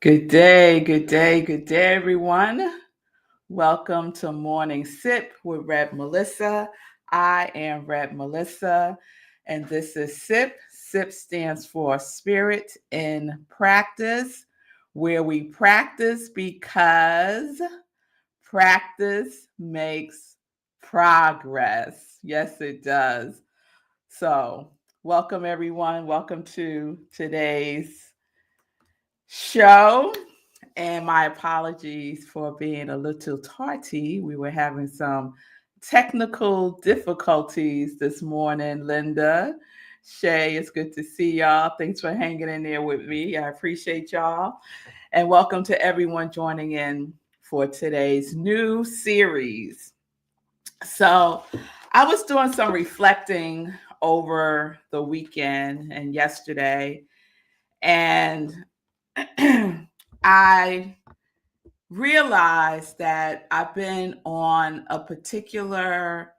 Good day, good day, good day, everyone. Welcome to Morning Sip with Reb Melissa. I am Reb Melissa, and this is SIP. SIP stands for Spirit in Practice, where we practice because practice makes progress. Yes, it does. So, welcome, everyone. Welcome to today's show. And my apologies for being a little tardy. We were having some technical difficulties this morning, Linda. Shay, it's good to see y'all. Thanks for hanging in there with me. I appreciate y'all. And welcome to everyone joining in for today's new series. So, I was doing some reflecting over the weekend and yesterday, and I realized that I've been on a particular,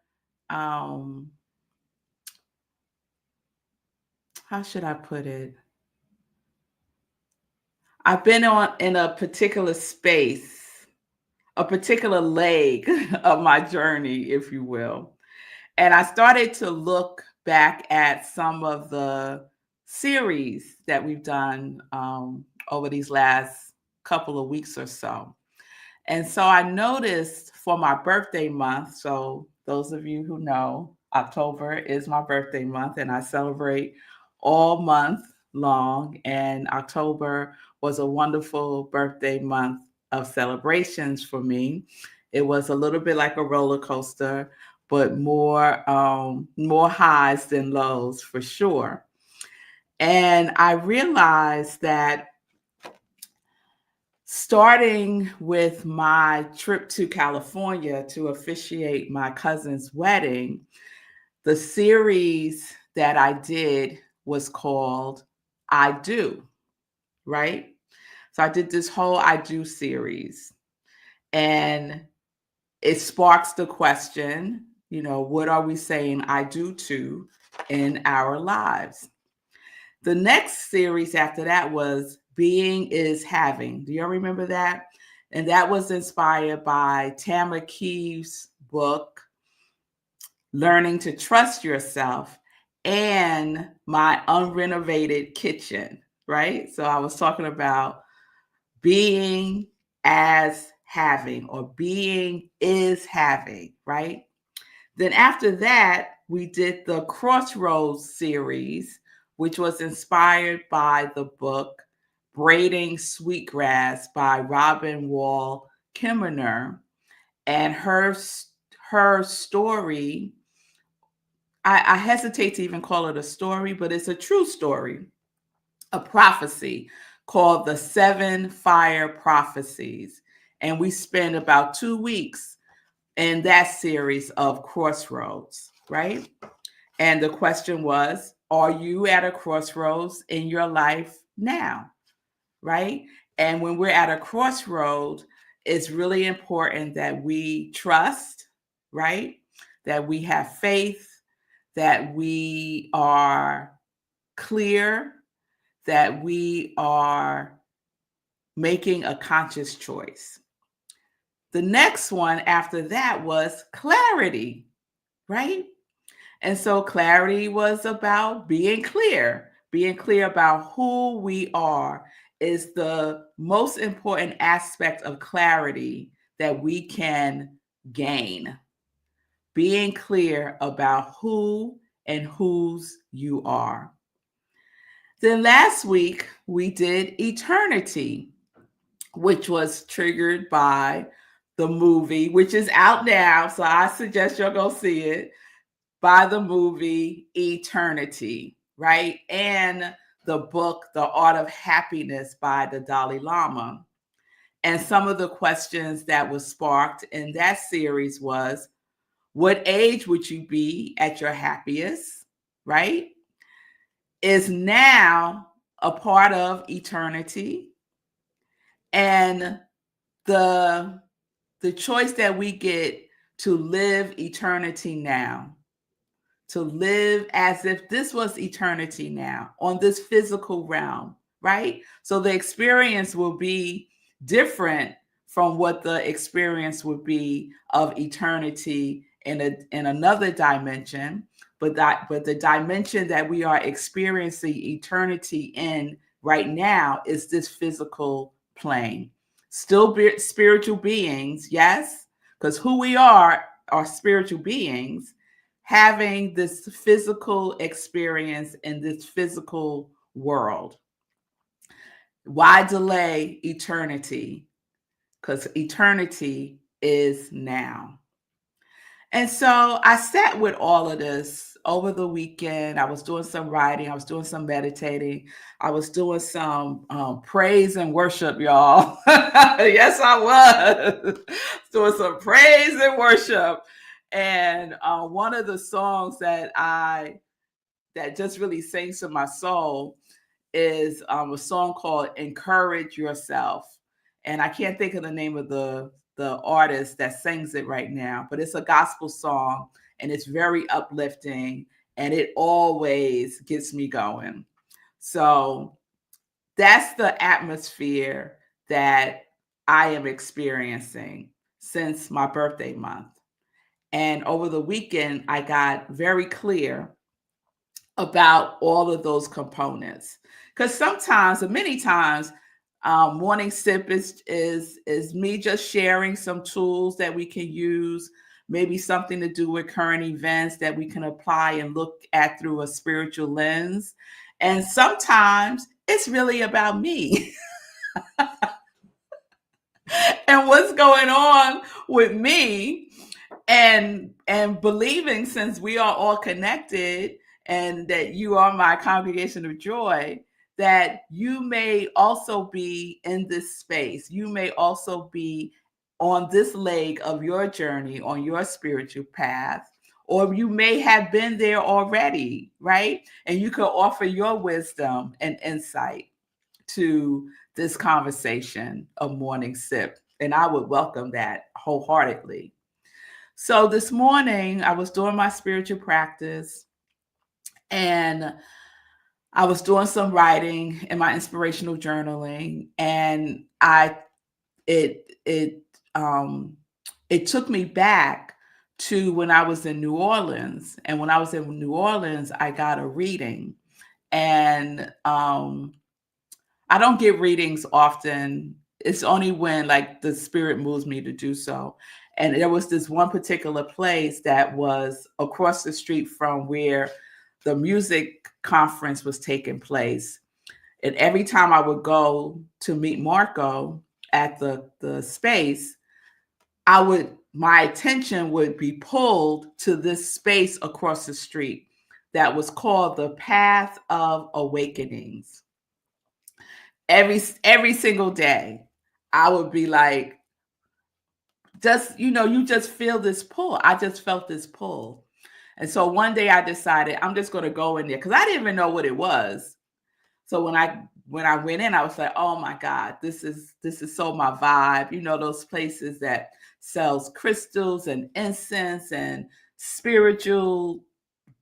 how should I put it? I've been on in a particular space, a particular leg of my journey, if you will. And I started to look back at some of the series that we've done over these last couple of weeks or so. And so I noticed for my birthday month, so those of you who know, October is my birthday month, and I celebrate all month long. And October was a wonderful birthday month of celebrations for me. It was a little bit like a roller coaster, but more highs than lows for sure. And I realized that starting with my trip to California to officiate my cousin's wedding, the series that I did was called I Do, right? So I did this whole I Do series, and it sparks the question, what are we saying I do to in our lives? The next series after that was Being is Having. Do y'all remember that? And that was inspired by Tamara Keeves' book, Learning to Trust Yourself, and my unrenovated kitchen, right? So I was talking about being as having, or being is having, right? Then after that, we did the Crossroads series, which was inspired by the book Braiding Sweetgrass by Robin Wall Kimmerer. And her story, I hesitate to even call it a story, but it's a true story, a prophecy called the Seven Fire Prophecies. And we spent about 2 weeks in that series of Crossroads, right? And the question was, are you at a crossroads in your life now, right? And when we're at a crossroad, it's really important that we trust, right? That we have faith, that we are clear, that we are making a conscious choice. The next one after that was clarity, right? And so clarity was about being clear about who we are is the most important aspect of clarity that we can gain. Being clear about who and whose you are. Then last week we did eternity, which was triggered by the movie, which is out now. So I suggest you'll go see it, by the movie Eternity, right? And the book, The Art of Happiness by the Dalai Lama. And some of the questions that was sparked in that series was, what age would you be at your happiest, right? Is now a part of eternity. And the choice that we get to live eternity now, to live as if this was eternity now on this physical realm, right? So the experience will be different from what the experience would be of eternity in another dimension, but the dimension that we are experiencing eternity in right now is this physical plane. Still spiritual beings, yes, because who we are spiritual beings having this physical experience in this physical world. Why delay eternity? Because eternity is now. And so I sat with all of this over the weekend. I was doing some writing, I was doing some meditating, I was doing some praise and worship, y'all. Yes, I was doing some praise and worship. And one of the songs that just really sings to my soul is a song called "Encourage Yourself," and I can't think of the name of the artist that sings it right now, but it's a gospel song and it's very uplifting and it always gets me going. So that's the atmosphere that I am experiencing since my birthday month. And over the weekend, I got very clear about all of those components. Because sometimes, and many times, morning sip is me just sharing some tools that we can use, maybe something to do with current events that we can apply and look at through a spiritual lens. And sometimes it's really about me and what's going on with me, and believing, since we are all connected and that you are my congregation of joy, that you may also be in this space. You may also be on this leg of your journey, on your spiritual path, or you may have been there already, right? And you could offer your wisdom and insight to this conversation of morning sip. And I would welcome that wholeheartedly. So this morning, I was doing my spiritual practice and I was doing some writing in my inspirational journaling, and it it um it took me back to when I was in New Orleans. And when I was in New Orleans, I got a reading, and I don't get readings often. It's only when like the spirit moves me to do so. And there was this one particular place that was across the street from where the music conference was taking place. And every time I would go to meet Marco at the space, my attention would be pulled to this space across the street that was called the Path of Awakenings. Every single day, I would be like, just, you just feel this pull. I just felt this pull. And so one day I decided I'm just going to go in there because I didn't even know what it was. So when I went in, I was like, oh my God, this is so my vibe. Those places that sells crystals and incense and spiritual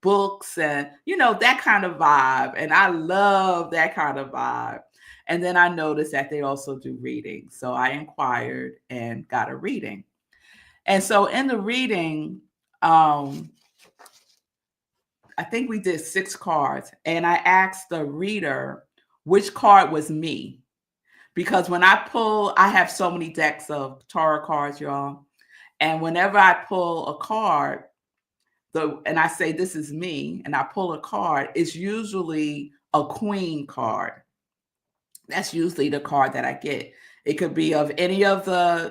books and that kind of vibe. And I love that kind of vibe. And then I noticed that they also do readings. So I inquired and got a reading. And so in the reading, I think we did 6 cards, and I asked the reader which card was me. Because when I have so many decks of tarot cards, y'all. And whenever I pull a card, and I say, this is me, and I pull a card, it's usually a queen card. That's usually the card that I get. It could be of any of the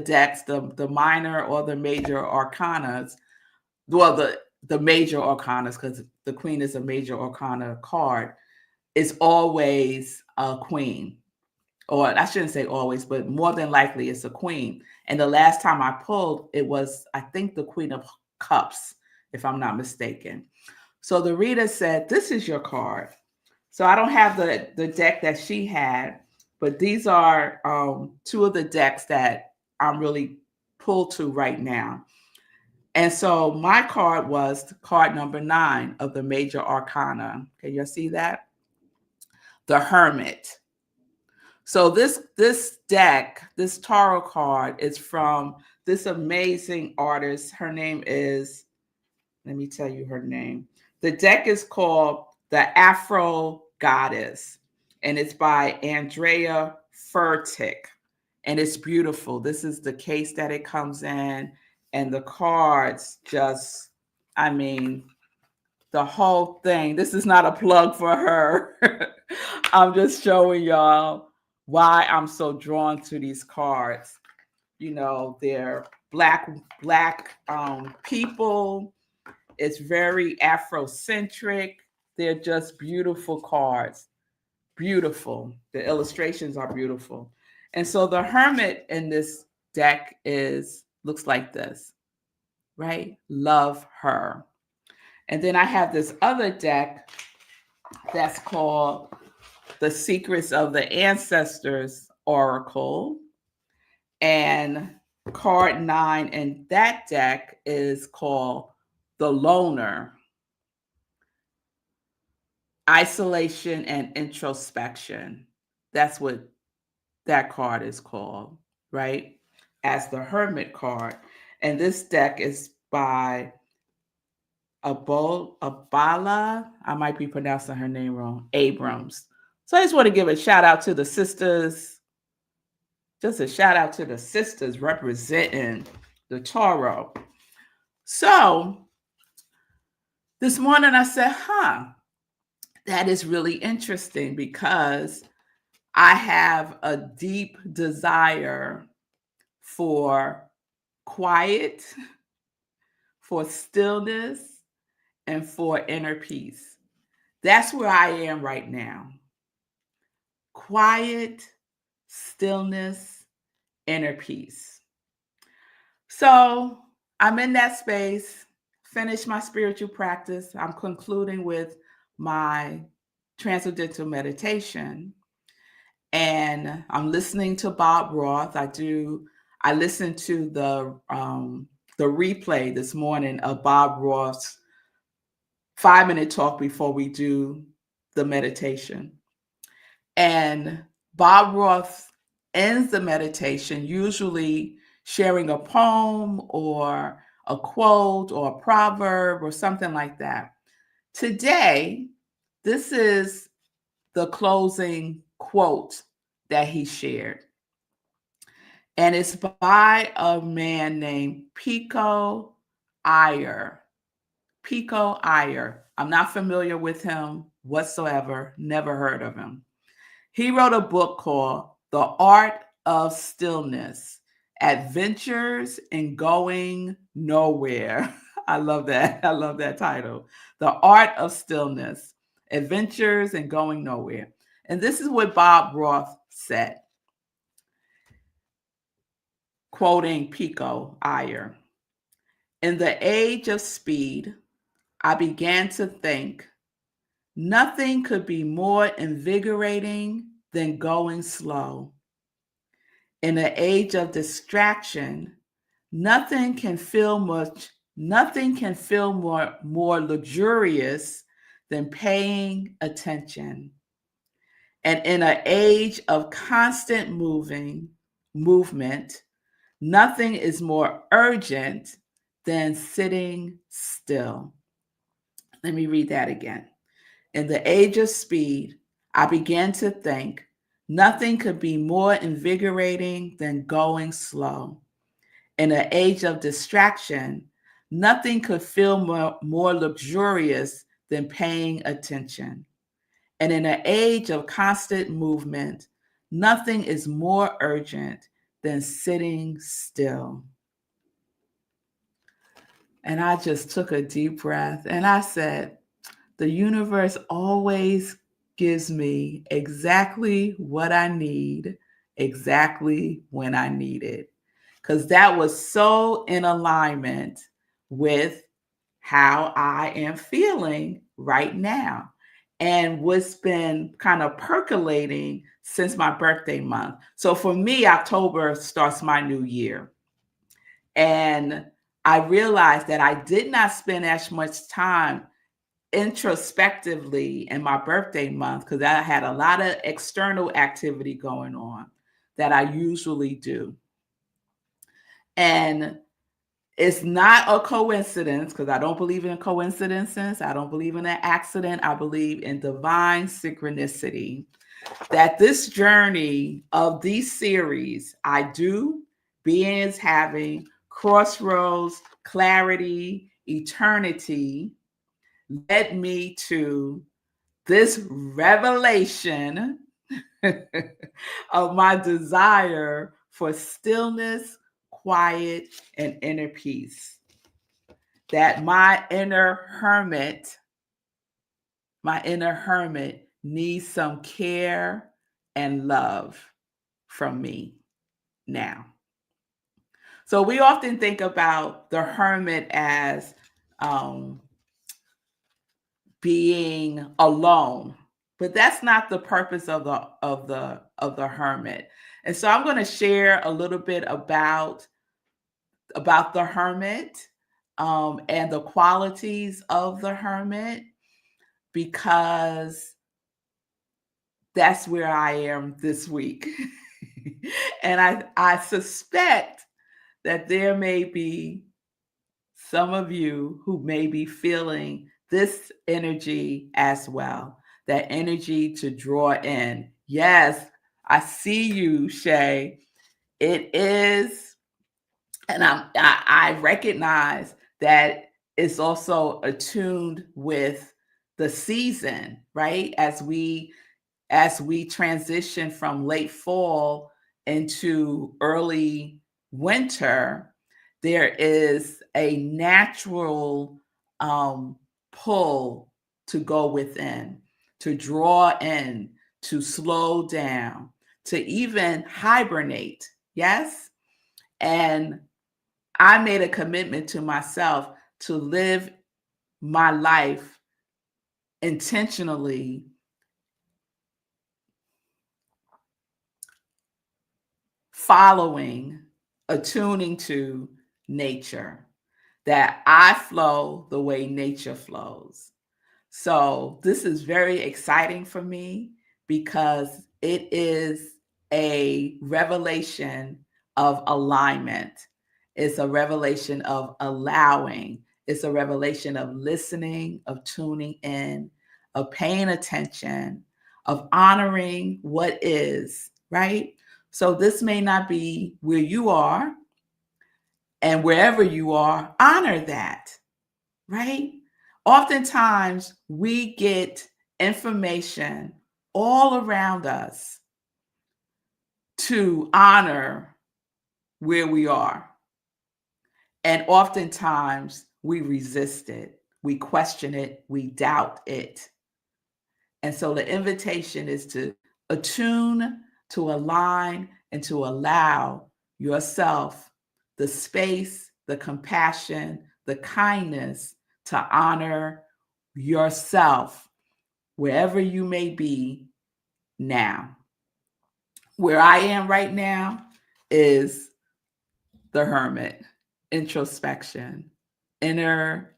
decks, the minor or the major arcanas. Well, the major arcanas, because the queen is a major arcana card, is always a queen. Or I shouldn't say always, but more than likely it's a queen. And the last time I pulled, it was, I think, the Queen of Cups, if I'm not mistaken. So the reader said, this is your card. So I don't have the deck that she had, but these are 2 of the decks that I'm really pulled to right now. And so my card was card number 9 of the major arcana. Can you see that? the Hermit. So this deck, this tarot card is from this amazing artist. Her name is, let me tell you her name. The deck is called The Afro Goddess, and it's by Andrea Furtick, and it's beautiful. This is the case that it comes in, and the cards just, I mean, the whole thing. This is not a plug for her. I'm just showing y'all why I'm so drawn to these cards. You know, they're black people. It's very Afrocentric. They're just beautiful cards. Beautiful. The illustrations are beautiful. And so the Hermit in this deck looks like this, right? Love her. And then I have this other deck that's called The Secrets of the Ancestors Oracle. And card 9 in that deck is called The Loner, Isolation and Introspection. That's what that card is called, right? As the Hermit card. And this deck is by Abala, I might be pronouncing her name wrong, Abrams. So I just want to give a shout out to the sisters, just a shout out to the sisters representing the tarot. So this morning I said, that is really interesting because I have a deep desire for quiet, for stillness, and for inner peace. That's where I am right now. Quiet, stillness, inner peace. So I'm in that space, finished my spiritual practice. I'm concluding with my transcendental meditation. And I'm listening to Bob Roth. I listened to the replay this morning of Bob Roth's 5-minute talk before we do the meditation. And Bob Roth ends the meditation usually sharing a poem or a quote or a proverb or something like that. Today, this is the closing quote that he shared. And it's by a man named Pico Iyer. Pico Iyer. I'm not familiar with him whatsoever, never heard of him. He wrote a book called The Art of Stillness, Adventures in Going Nowhere. I love that. I love that title. The Art of Stillness, Adventures in Going Nowhere. And this is what Bob Roth said, quoting Pico Iyer. In the age of speed, I began to think nothing could be more invigorating than going slow. In the age of distraction, nothing can feel more luxurious than paying attention. And in an age of constant movement, nothing is more urgent than sitting still. Let me read that again. In the age of speed, I began to think nothing could be more invigorating than going slow. In an age of distraction, nothing could feel more luxurious than paying attention. And in an age of constant movement, nothing is more urgent than sitting still. And I just took a deep breath and I said, the universe always gives me exactly what I need, exactly when I need it. Because that was so in alignment with how I am feeling right now and what's been kind of percolating since my birthday month. So for me, October starts my new year. And I realized that I did not spend as much time introspectively in my birthday month, because I had a lot of external activity going on that I usually do. And it's not a coincidence, because I don't believe in coincidences. I don't believe in an accident. I believe in divine synchronicity, that this journey of these series, I do, beings having crossroads, clarity, eternity, led me to this revelation of my desire for stillness, quiet, and inner peace. That my inner hermit needs some care and love from me now. So we often think about the hermit as being alone, but that's not the purpose of the hermit. And so I'm going to share a little bit about the hermit, and the qualities of the hermit, because that's where I am this week. And I suspect that there may be some of you who may be feeling this energy as well, that energy to draw in. Yes, I see you, Shay. It is, and I recognize that it's also attuned with the season, right? As we transition from late fall into early winter, there is a natural pull to go within, to draw in, to slow down, to even hibernate. Yes? And I made a commitment to myself to live my life intentionally, following, attuning to nature, that I flow the way nature flows. So this is very exciting for me, because it is a revelation of alignment. It's a revelation of allowing. It's a revelation of listening, of tuning in, of paying attention, of honoring what is, right? So this may not be where you are, and wherever you are, honor that, right? Oftentimes we get information all around us to honor where we are. And oftentimes we resist it, we question it, we doubt it. And so the invitation is to attune, to align, and to allow yourself the space, the compassion, the kindness to honor yourself wherever you may be now. Where I am right now is the hermit, introspection, inner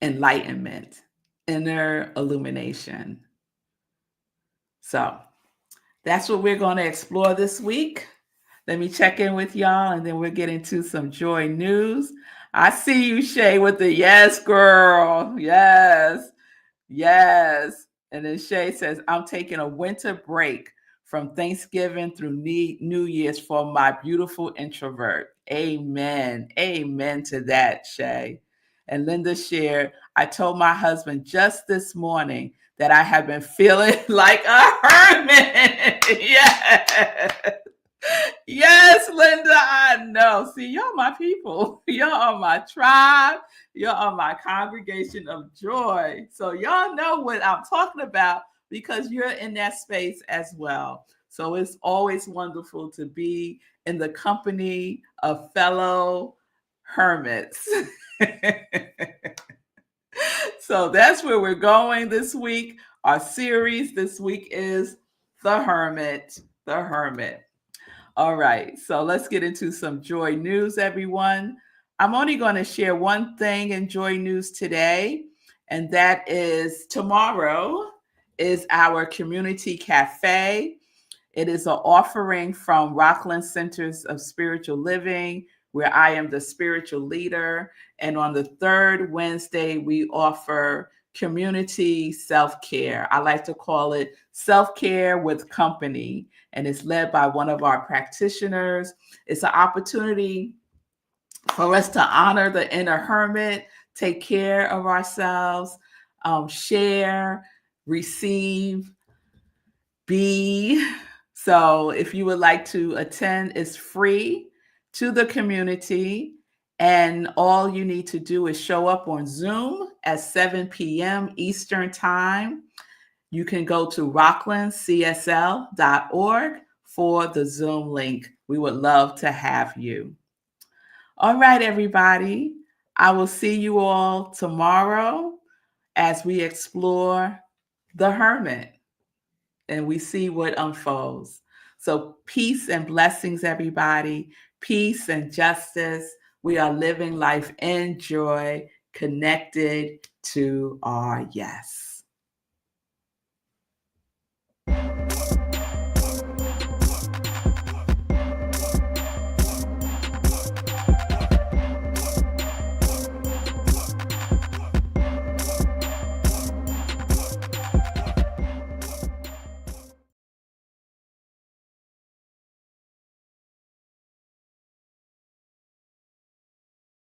enlightenment, inner illumination. So that's what we're going to explore this week. Let me check in with y'all, and then we'll get into some joy news. I see you, Shay, with the yes, girl. Yes. Yes. And then Shay says, I'm taking a winter break from Thanksgiving through New Year's for my beautiful introvert. Amen. Amen to that, Shay. And Linda shared, I told my husband just this morning that I have been feeling like a hermit. Yes. Yes, Linda, I know. See, y'all my people. Y'all are my tribe. Y'all are my congregation of joy. So y'all know what I'm talking about, because you're in that space as well. So it's always wonderful to be in the company of fellow hermits. So that's where we're going this week. Our series this week is The Hermit. The Hermit. All right, so let's get into some joy news, everyone. I'm only going to share one thing in joy news today, And that is tomorrow is our community cafe. It is an offering from Rockland Centers of Spiritual Living, where I am the spiritual leader. And on the third Wednesday, we offer community self-care. I like to call it self-care with company. And it's led by one of our practitioners. It's an opportunity for us to honor the inner hermit, take care of ourselves, share, receive, be. So if you would like to attend, it's free to the community. And all you need to do is show up on Zoom at 7 p.m. Eastern Time. You can go to rocklandcsl.org for the Zoom link. We would love to have you. All right, everybody. I will see you all tomorrow as we explore the Hermit and we see what unfolds. So peace and blessings, everybody. Peace and justice. We are living life in joy, connected to our yes.